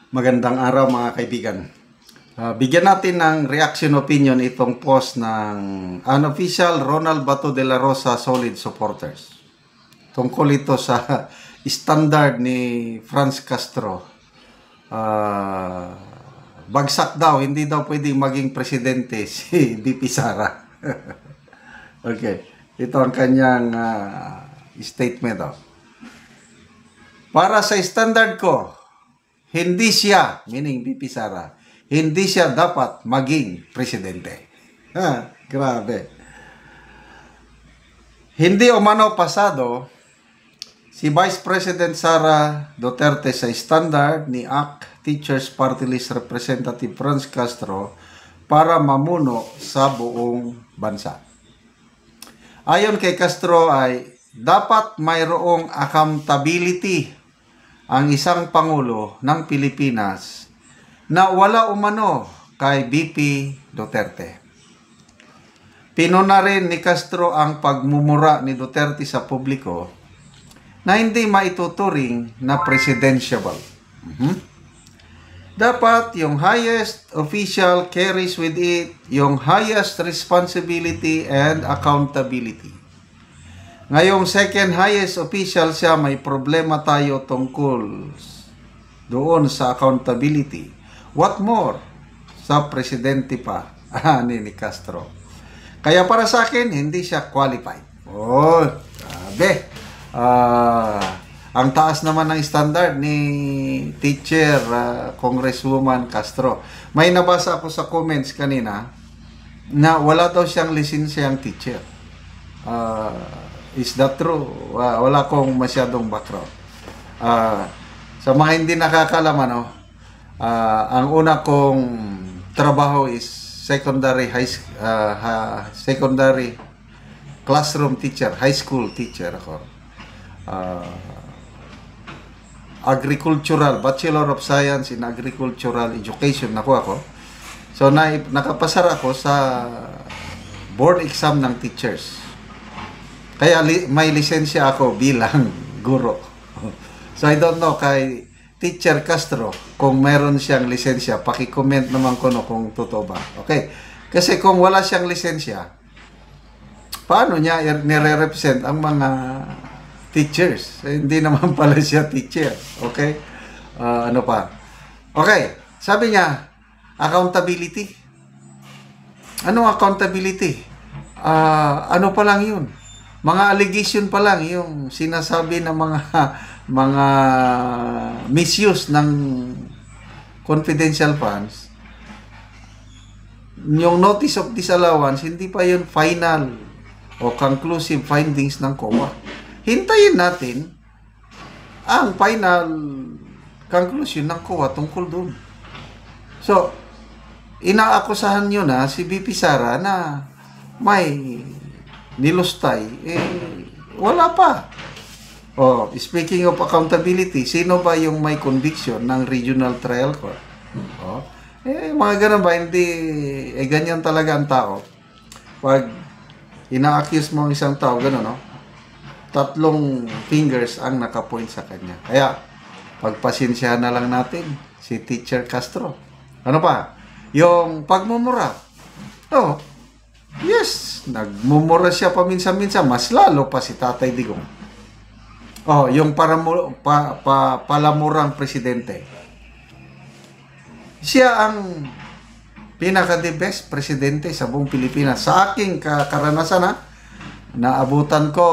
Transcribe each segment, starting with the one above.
Magandang araw mga kaibigan. Bigyan natin ng reaction opinion itong post ng unofficial Ronald Bato de la Rosa solid supporters. Tungkol ito sa standard ni Franz Castro. Bagsak daw, hindi daw pwedeng maging presidente si VP Sara. Okay, ito ang kanyang statement daw. Para sa standard ko, hindi siya, meaning VP Sara, hindi siya dapat maging presidente. Grabe. Hindi umano pasado si Vice President Sara Duterte sa standard ni ACT Teachers Party List Representative Franz Castro para mamuno sa buong bansa. Ayon kay Castro ay dapat mayroong accountability ang isang Pangulo ng Pilipinas na wala umano kay VP Duterte. Pinuna rin ni Castro ang pagmumura ni Duterte sa publiko na hindi maituturing na presidentiable. Dapat yung highest official carries with it yung highest responsibility and accountability. Ngayong second highest official siya, may problema tayo tungkol doon sa accountability. What more? Sa presidente pa ni Castro. Kaya para sa akin, hindi siya qualified. Oh, sabi. Ang taas naman ng standard ni teacher Congresswoman Castro. May nabasa ako sa comments kanina na wala daw siyang lisensyang teacher. Is that true? Wala akong masyadong background. Sa mga hindi nakakalaman, ang una kong trabaho is secondary classroom teacher, high school teacher ako. Agricultural, Bachelor of Science in Agricultural Education ako. So nakapasar ako sa board exam ng teachers. Kaya may lisensya ako bilang guro. So I don't know kay Teacher Castro kung meron siyang lisensya. Paki-comment naman ko kung totoo ba. Okay. Kasi kung wala siyang lisensya, paano niya nire-represent ang mga teachers? Hindi naman pala siya teacher. Okay. Ano pa? Okay. Sabi niya, accountability. Anong accountability? Ano pa lang yun? Mga allegation pa lang yung sinasabi ng mga misuse ng confidential funds. Yung notice of disallowance, hindi pa yun final o conclusive findings ng COA. Hintayin natin ang final conclusion ng COA tungkol doon. So, inaakusahan nyo na si VP Sara na may nilustay, wala pa. Speaking of accountability, sino ba yung may conviction ng Regional Trial Court? Mga ganun ba, hindi, ganyan talaga ang tao. Pag ina-accuse mo ang isang tao, ganun, 3 fingers ang nakapoint sa kanya. Kaya, pagpasensyahan na lang natin si Teacher Castro. Ano pa? Yung pagmumura. Yes, nagmumura siya paminsan-minsan, mas lalo pa si Tatay Digong. Yung palamurang presidente. Siya ang pinaka-the best presidente sa buong Pilipinas. Sa aking karanasan, naabutan ko,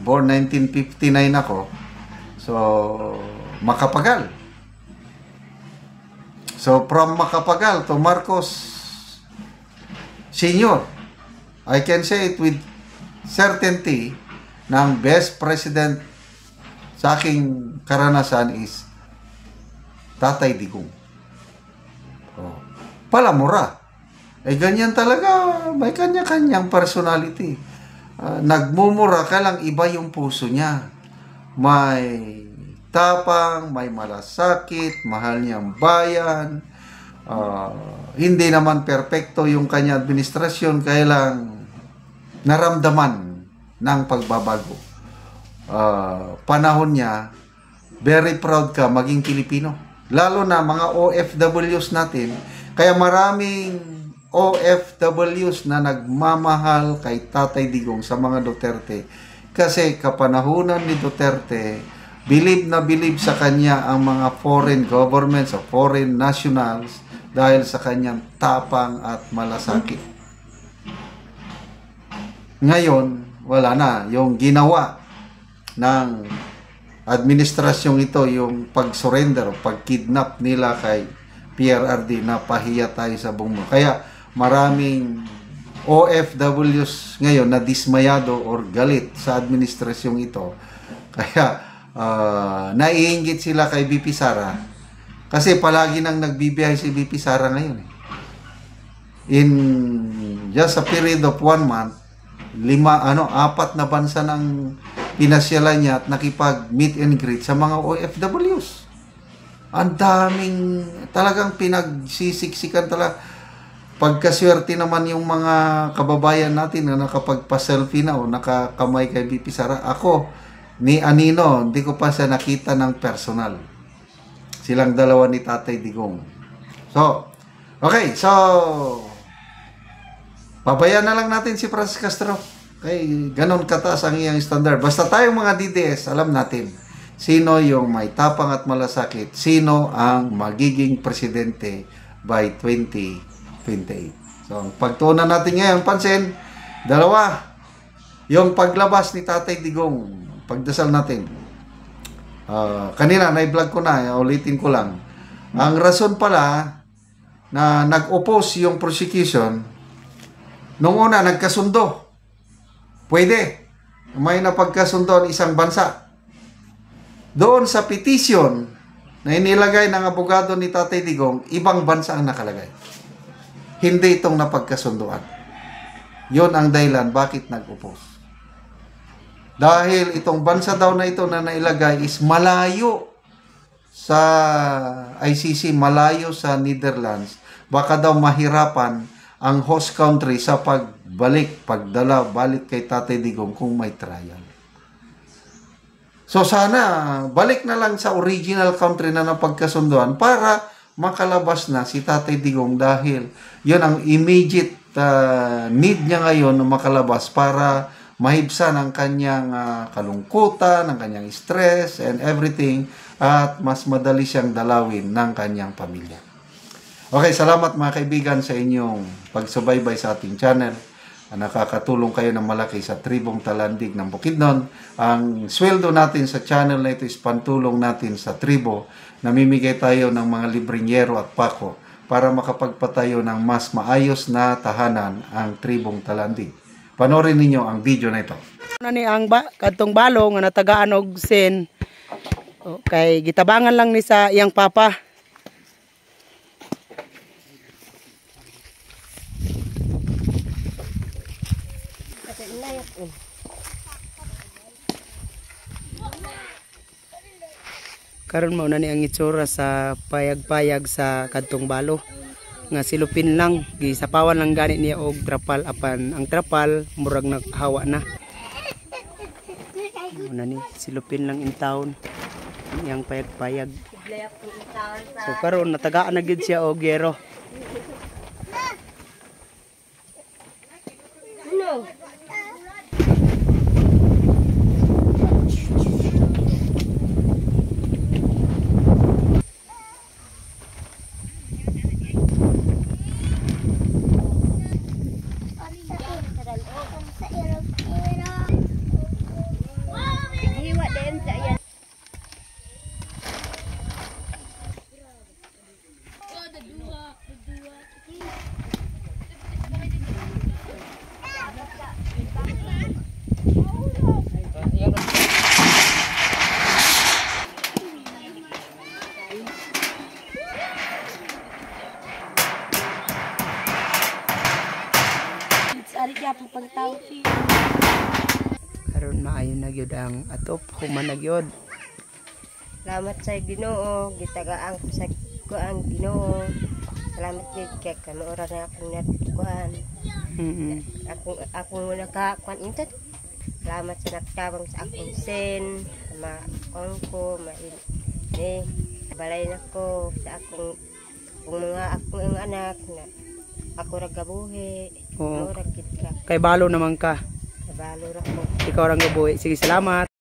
born 1959 ako. So, Macapagal. So, from Macapagal to Marcos Senior, I can say it with certainty na ang best president sa aking karanasan is Tatay Digong. Palamura. Ganyan talaga, may kanya-kanyang personality. Nagmumura ka lang, iba yung puso niya. May tapang, may malasakit, mahal niyang bayan. Hindi naman perpekto yung kanya administrasyon, kaya lang naramdaman ng pagbabago. Panahon niya, very proud ka maging Pilipino. lalo na mga OFWs natin. Kaya maraming OFWs na nagmamahal kay Tatay Digong sa mga Duterte. Kasi kapanahunan ni Duterte, bilib na bilib sa kanya ang mga foreign governments o foreign nationals dahil sa kanyang tapang at malasakit. Ngayon, wala na. Yung ginawa ng administrasyong ito, yung pag-surrender o pag-kidnap nila kay PRRD, na pahiya tayo sa buong mundo. Kaya maraming OFWs ngayon na dismayado or galit sa administrasyong ito. Kaya naiinggit sila kay BP Sara kasi palagi nang nagbibiyahe si BP Sara ngayon. In just a period of 1 month, 4 na bansa ng pinasyalan niya at nakipag meet and greet sa mga OFWs. Ang daming talagang pinagsisiksikan talaga. Pagkaswerte naman yung mga kababayan natin na nakapagpa-selfie na o nakakamay kay BP Sara. Ako, ni Anino, hindi ko pa siya nakita ng personal. Silang dalawa ni Tatay Digong. So, okay, so pabayaan na lang natin si Francis Castro. Kay ganon kataas ang iyang standard. Basta tayong mga DDS, alam natin sino yung may tapang at malasakit, sino ang magiging presidente by 2028. So, ang pagtuunan natin ngayon, pansin, dalawa, yung paglabas ni Tatay Digong, pagdasal natin. Kanina, na-vlog ko na, ulitin ko lang. Ang rason pala na nag-oppose yung prosecution, nung una, nagkasundo. Pwede. May napagkasundo ang isang bansa. Doon sa petition na inilagay ng abogado ni Tatay Digong, ibang bansa ang nakalagay. Hindi itong napagkasunduan. Yon ang dahilan bakit nag-oppose. Dahil itong bansa daw na ito na nailagay is malayo sa ICC, malayo sa Netherlands. Baka daw mahirapan ang host country sa pagdala, balik kay Tatay Digong kung may trial. So sana, balik na lang sa original country na napagkasunduan para makalabas na si Tatay Digong dahil yun ang immediate need niya ngayon na makalabas para mahibsan ang kanyang kalungkutan, ang kanyang stress and everything at mas madali siyang dalawin ng kanyang pamilya. Okay, salamat mga kaibigan sa inyong pagsubaybay sa ating channel. Nakakatulong kayo ng malaki sa Tribong Talandig ng Bukidnon. Ang sweldo natin sa channel na ito is pantulong natin sa tribo. Namimigay tayo ng mga libreng yero at pako para makapagpatayo ng mas maayos na tahanan ang Tribong Talandig. Panoorin ninyo ang video na ito. Nani ang kadtong balo nga natagaan og sen. Kay gitabangan lang ni sa iyang papa. Karon mao na ni ang itsura sa payag-payag sa kadtong balo. Nga silupin lang, gisapawan lang gani niya og trapal apan ang trapal murag naghawa na. Muna ni silupin lang in town yang payag-payag. So karon natagaan na gid siya og yero. No. Karon maayo na gyud ang atop human na gyud. Salamat sa Ginoo, gitagaan ko sa kuan Ginoo. Salamat gid kay kanuoran na akong natukuan. Akong nakakuan intat. Salamat sa nagtabang sa akong sen, ma ko Balay na ko sa akong akong anak na ako ra gabuhi. Oo. Mura gid ka. Kay balo naman ka. Kabalo ra ko. Ikaw rang gabuhi. Sige, salamat.